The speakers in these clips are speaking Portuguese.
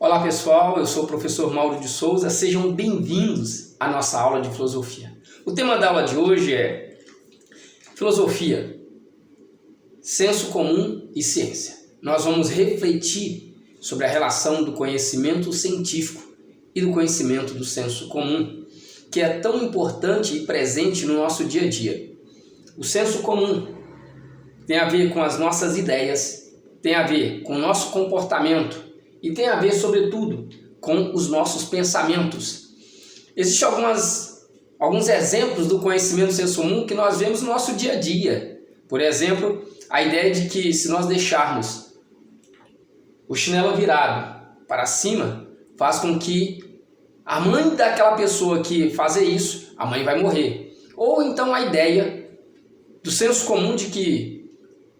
Olá pessoal, eu sou o professor Mauro de Souza, sejam bem-vindos à nossa aula de filosofia. O tema da aula de hoje é filosofia, senso comum e ciência. Nós vamos refletir sobre a relação do conhecimento científico e do conhecimento do senso comum, que é tão importante e presente no nosso dia a dia. O senso comum tem a ver com as nossas ideias, tem a ver com o nosso comportamento e tem a ver, sobretudo, com os nossos pensamentos. Existem alguns exemplos do conhecimento do senso comum que nós vemos no nosso dia a dia. Por exemplo, a ideia de que se nós deixarmos o chinelo virado para cima, faz com que a mãe daquela pessoa que fazer isso, a mãe vai morrer. Ou então a ideia do senso comum de que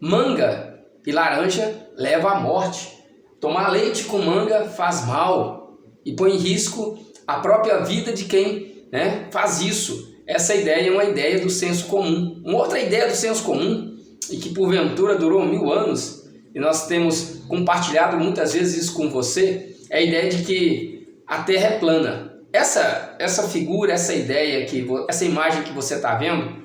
manga e laranja leva à morte. Tomar leite com manga faz mal e põe em risco a própria vida de quem faz isso. Essa ideia é uma ideia do senso comum. Uma outra ideia do senso comum, e que porventura durou 1000 anos, e nós temos compartilhado muitas vezes isso com você, é a ideia de que a Terra é plana. Essa figura, essa ideia, essa imagem que você está vendo,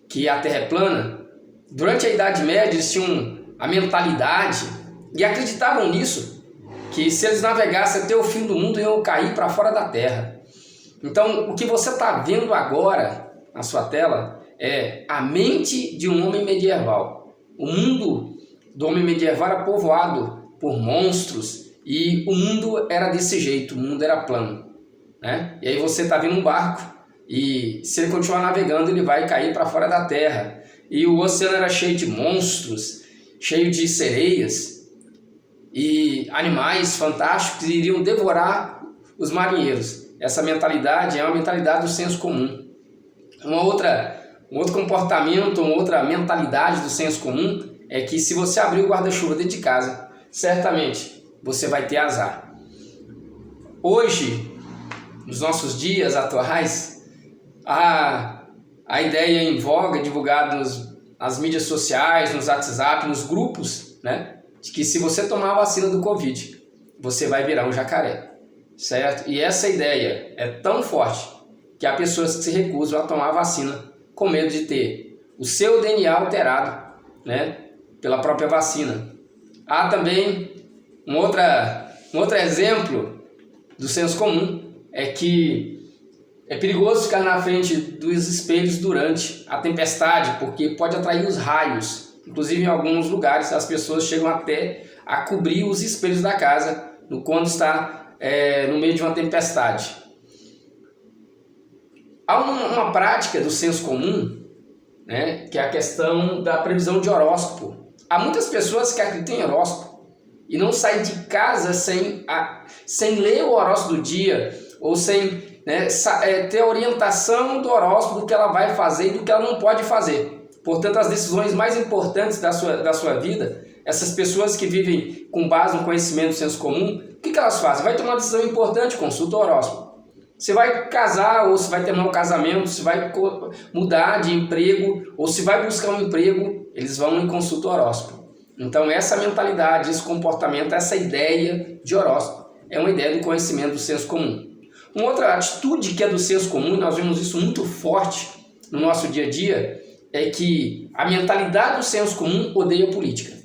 que a Terra é plana, durante a Idade Média eles tinham a mentalidade e acreditavam nisso, que se eles navegassem até o fim do mundo, iam cair para fora da Terra. Então, o que você está vendo agora na sua tela é a mente de um homem medieval. O mundo do homem medieval era povoado por monstros e o mundo era desse jeito, o mundo era plano. E aí você está vendo um barco e se ele continuar navegando, ele vai cair para fora da Terra. E o oceano era cheio de monstros, cheio de sereias e animais fantásticos que iriam devorar os marinheiros. Essa mentalidade é uma mentalidade do senso comum. Um outro comportamento, uma outra mentalidade do senso comum é que se você abrir o guarda-chuva dentro de casa, certamente você vai ter azar. Hoje, nos nossos dias atuais, a ideia em voga, divulgada nas mídias sociais, nos WhatsApp, nos grupos, de que se você tomar a vacina do Covid, você vai virar um jacaré, certo? E essa ideia é tão forte que há pessoas que se recusam a tomar a vacina com medo de ter o seu DNA alterado, pela própria vacina. Há também um outro exemplo do senso comum, é que é perigoso ficar na frente dos espelhos durante a tempestade, porque pode atrair os raios. Inclusive, em alguns lugares, as pessoas chegam até a cobrir os espelhos da casa quando está no meio de uma tempestade. Há uma prática do senso comum, que é a questão da previsão de horóscopo. Há muitas pessoas que acreditam em horóscopo e não saem de casa sem ler o horóscopo do dia ou sem ter a orientação do horóscopo do que ela vai fazer e do que ela não pode fazer. Portanto, as decisões mais importantes da sua vida, essas pessoas que vivem com base no conhecimento do senso comum, o que elas fazem? Vai tomar uma decisão importante, consulta o horóscopo. Você vai casar ou se vai terminar o casamento, se vai mudar de emprego ou se vai buscar um emprego, eles vão e consultam o horóscopo. Então, essa mentalidade, esse comportamento, essa ideia de horóscopo é uma ideia do conhecimento do senso comum. Uma outra atitude que é do senso comum, nós vemos isso muito forte no nosso dia a dia, é que a mentalidade do senso comum odeia política.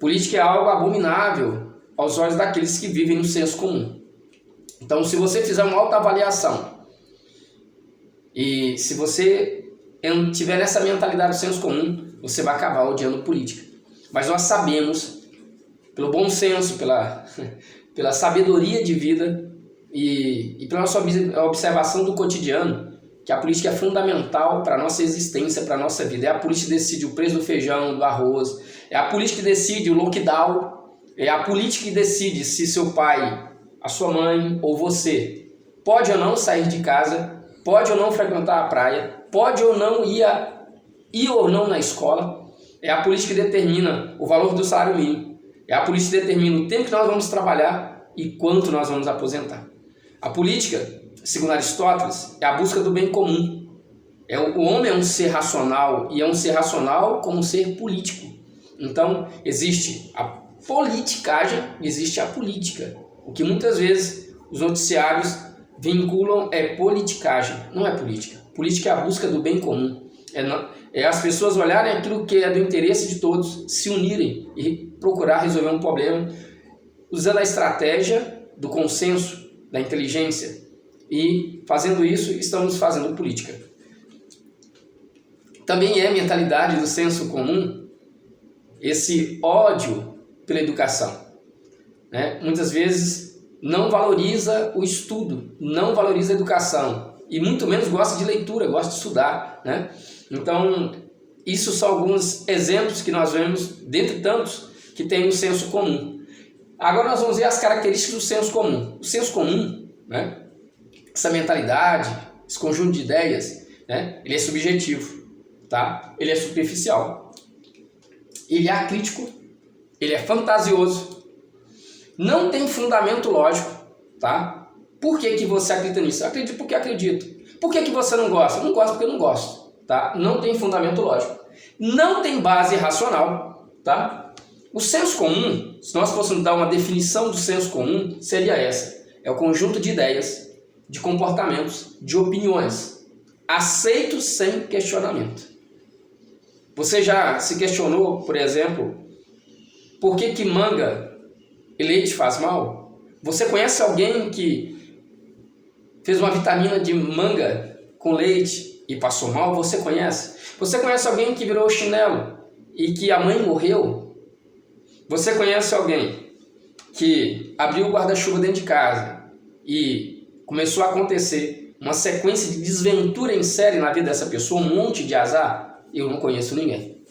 Política é algo abominável aos olhos daqueles que vivem no senso comum. Então, se você fizer uma autoavaliação e se você tiver nessa mentalidade do senso comum, você vai acabar odiando política. Mas nós sabemos, pelo bom senso, pela sabedoria de vida e pela nossa observação do cotidiano, que a política é fundamental para a nossa existência, para a nossa vida. É a política que decide o preço do feijão, do arroz, é a política que decide o lockdown, é a política que decide se seu pai, a sua mãe ou você pode ou não sair de casa, pode ou não frequentar a praia, pode ou não ir ou não na escola. É a política que determina o valor do salário mínimo. É a política que determina o tempo que nós vamos trabalhar e quanto nós vamos aposentar. A política, segundo Aristóteles, é a busca do bem comum. O homem é um ser racional e é um ser racional como um ser político. Então, existe a politicagem, existe a política. O que muitas vezes os noticiários vinculam é politicagem, não é política. Política é a busca do bem comum. É as pessoas olharem aquilo que é do interesse de todos, se unirem e procurar resolver um problema usando a estratégia do consenso, da inteligência. E fazendo isso, estamos fazendo política. Também é mentalidade do senso comum esse ódio pela educação, né? Muitas vezes não valoriza o estudo, não valoriza a educação e muito menos gosta de leitura, gosta de estudar, né? Então, isso são alguns exemplos que nós vemos, dentre tantos, que tem no senso comum. Agora nós vamos ver as características do senso comum. O senso comum, né? Essa mentalidade, esse conjunto de ideias, né? Ele é subjetivo, tá? Ele é superficial, ele é acrítico, ele é fantasioso, não tem fundamento lógico, tá? Por que você acredita nisso? Eu acredito porque acredito. Por que você não gosta? Não gosto porque não gosto, tá? Não tem fundamento lógico. Não tem base racional, tá? O senso comum, se nós fôssemos dar uma definição do senso comum, seria essa. É o conjunto de ideias, de comportamentos, de opiniões, aceitos sem questionamento. Você já se questionou, por exemplo, por que manga e leite faz mal? Você conhece alguém que fez uma vitamina de manga com leite e passou mal? Você conhece? Você conhece alguém que virou chinelo e que a mãe morreu? Você conhece alguém que abriu o guarda-chuva dentro de casa e começou a acontecer uma sequência de desventura em série na vida dessa pessoa, um monte de azar? Eu não conheço ninguém.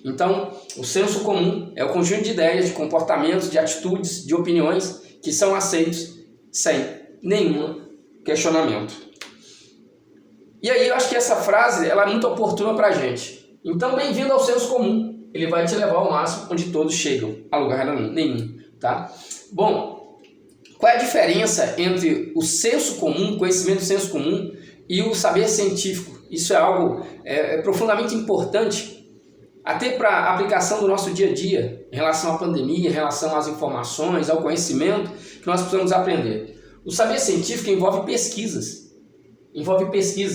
Então, o senso comum é o conjunto de ideias, de comportamentos, de atitudes, de opiniões que são aceitos sem nenhum questionamento. E aí eu acho que essa frase ela é muito oportuna para a gente. Então, bem-vindo ao senso comum. Ele vai te levar ao máximo onde todos chegam, a lugar nenhum, tá? Bom, qual é a diferença entre o senso comum, conhecimento do senso comum e o saber científico? Isso é algo profundamente importante, até para a aplicação do nosso dia a dia, em relação à pandemia, em relação às informações, ao conhecimento que nós precisamos aprender. O saber científico envolve pesquisas,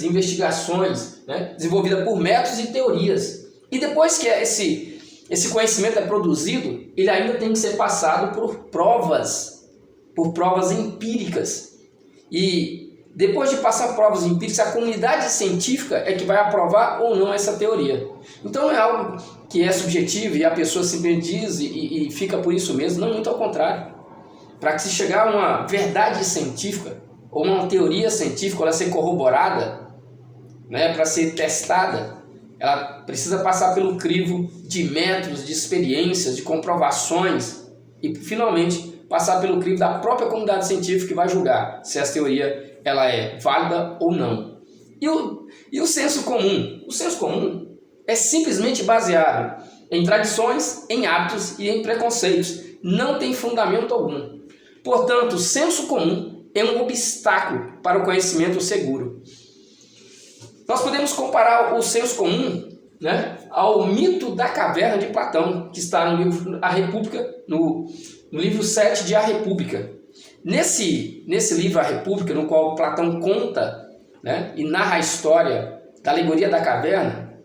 investigações, né, desenvolvidas por métodos e teorias. E depois que esse conhecimento é produzido, ele ainda tem que ser passado por provas empíricas. E depois de passar provas empíricas, a comunidade científica é que vai aprovar ou não essa teoria. Então não é algo que é subjetivo e a pessoa simplesmente diz e fica por isso mesmo. Não, muito ao contrário. Para que se chegar a uma verdade científica ou uma teoria científica, ela ser corroborada, né, para ser testada, ela precisa passar pelo crivo de métodos, de experiências, de comprovações e finalmente passar pelo crivo da própria comunidade científica que vai julgar se essa teoria ela é válida ou não. E o senso comum? O senso comum é simplesmente baseado em tradições, em hábitos e em preconceitos. Não tem fundamento algum. Portanto, o senso comum é um obstáculo para o conhecimento seguro. Nós podemos comparar o senso comum, né, ao mito da caverna de Platão, que está no livro A República, no livro 7 de A República. Nesse livro A República, no qual Platão conta, né, e narra a história da alegoria da caverna,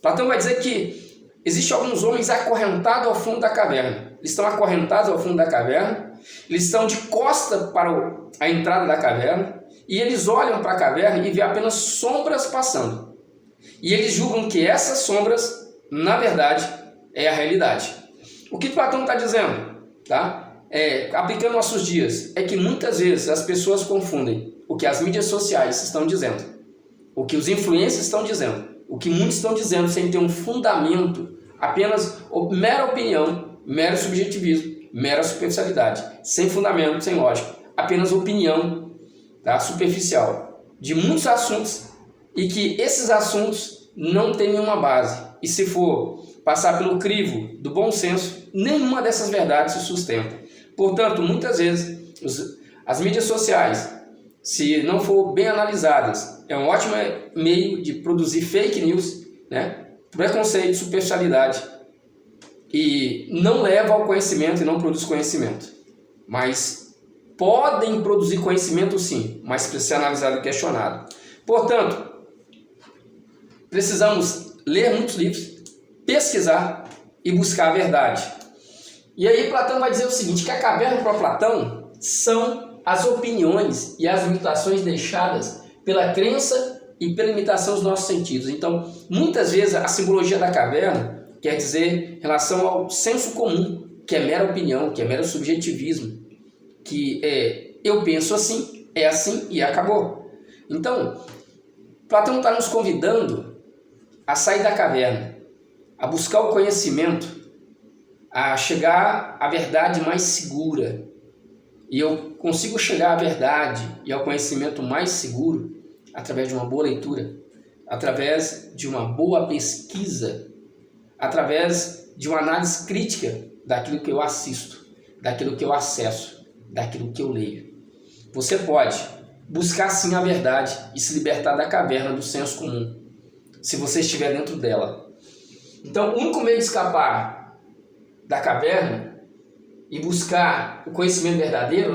Platão vai dizer que existem alguns homens acorrentados ao fundo da caverna. Eles estão acorrentados ao fundo da caverna, eles estão de costa para a entrada da caverna, e eles olham para a caverna e vê apenas sombras passando. E eles julgam que essas sombras, na verdade, é a realidade. O que Platão está dizendo, tá? Aplicando nossos dias, é que muitas vezes as pessoas confundem o que as mídias sociais estão dizendo, o que os influencers estão dizendo, o que muitos estão dizendo sem ter um fundamento, apenas mera opinião, mero subjetivismo, mera superficialidade, sem fundamento, sem lógica, apenas opinião, tá, superficial de muitos assuntos e que esses assuntos não têm nenhuma base. E se for passar pelo crivo do bom senso, nenhuma dessas verdades se sustenta. Portanto, muitas vezes, as mídias sociais, se não for bem analisadas, é um ótimo meio de produzir fake news, né? Preconceito, superficialidade e não leva ao conhecimento e não produz conhecimento. Mas podem produzir conhecimento sim, mas precisa ser analisado e questionado. Portanto, precisamos ler muitos livros, pesquisar e buscar a verdade. E aí Platão vai dizer o seguinte, que a caverna para Platão são as opiniões e as limitações deixadas pela crença e pela limitação dos nossos sentidos. Então, muitas vezes a simbologia da caverna quer dizer em relação ao senso comum, que é mera opinião, que é mero subjetivismo, que é eu penso assim, é assim e acabou. Então, Platão está nos convidando a sair da caverna, a buscar o conhecimento, a chegar à verdade mais segura. E eu consigo chegar à verdade e ao conhecimento mais seguro através de uma boa leitura, através de uma boa pesquisa, através de uma análise crítica daquilo que eu assisto, daquilo que eu acesso, daquilo que eu leio. Você pode buscar sim a verdade e se libertar da caverna do senso comum, se você estiver dentro dela. Então, o único meio de escapar da caverna e buscar o conhecimento verdadeiro,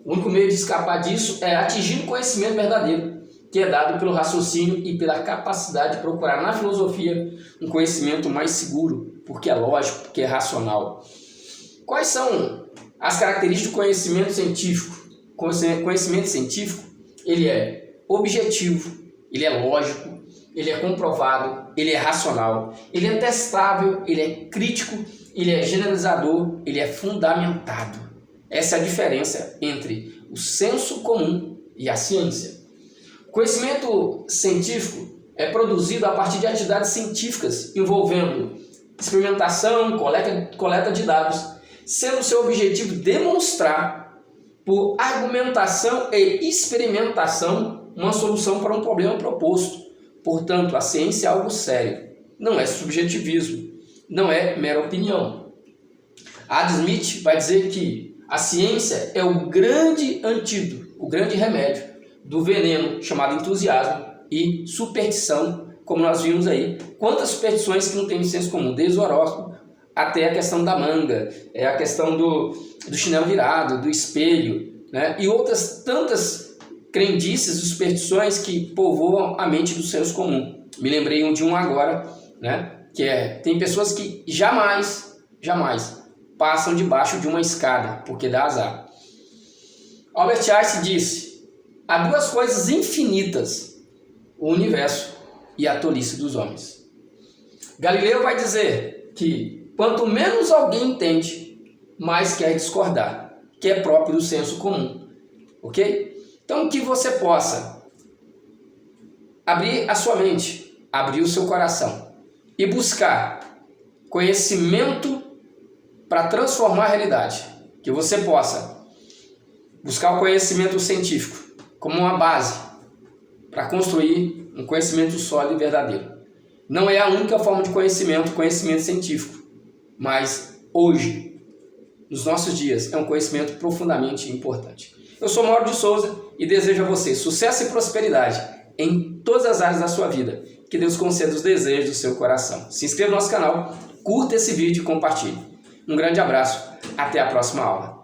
o único meio de escapar disso é atingir o conhecimento verdadeiro, que é dado pelo raciocínio e pela capacidade de procurar na filosofia um conhecimento mais seguro, porque é lógico, porque é racional. Quais são as características do conhecimento científico? Conhecimento científico, ele é objetivo, ele é lógico, ele é comprovado, ele é racional, ele é testável, ele é crítico, ele é generalizador, ele é fundamentado. Essa é a diferença entre o senso comum e a ciência. O conhecimento científico é produzido a partir de atividades científicas envolvendo experimentação, coleta de dados, sendo seu objetivo demonstrar por argumentação e experimentação uma solução para um problema proposto. Portanto, a ciência é algo sério, não é subjetivismo, não é mera opinião. Adam Smith vai dizer que a ciência é o grande antídoto, o grande remédio do veneno chamado entusiasmo e superstição, como nós vimos aí. Quantas superstições que não tem senso comum, desde o horóscopo até a questão da manga, a questão do chinelo virado, do espelho, e outras tantas crendices e superstições que povoam a mente do senso comum. Me lembrei de um agora, que tem pessoas que jamais passam debaixo de uma escada, porque dá azar. Albert Einstein disse, há duas coisas infinitas, o universo e a tolice dos homens. Galileu vai dizer que quanto menos alguém entende, mais quer discordar, que é próprio do senso comum, ok? Então, que você possa abrir a sua mente, abrir o seu coração e buscar conhecimento para transformar a realidade. Que você possa buscar o conhecimento científico como uma base para construir um conhecimento sólido e verdadeiro. Não é a única forma de conhecimento científico, mas hoje, nos nossos dias, é um conhecimento profundamente importante. Eu sou Mauro de Souza e desejo a você sucesso e prosperidade em todas as áreas da sua vida. Que Deus conceda os desejos do seu coração. Se inscreva no nosso canal, curta esse vídeo e compartilhe. Um grande abraço, até a próxima aula.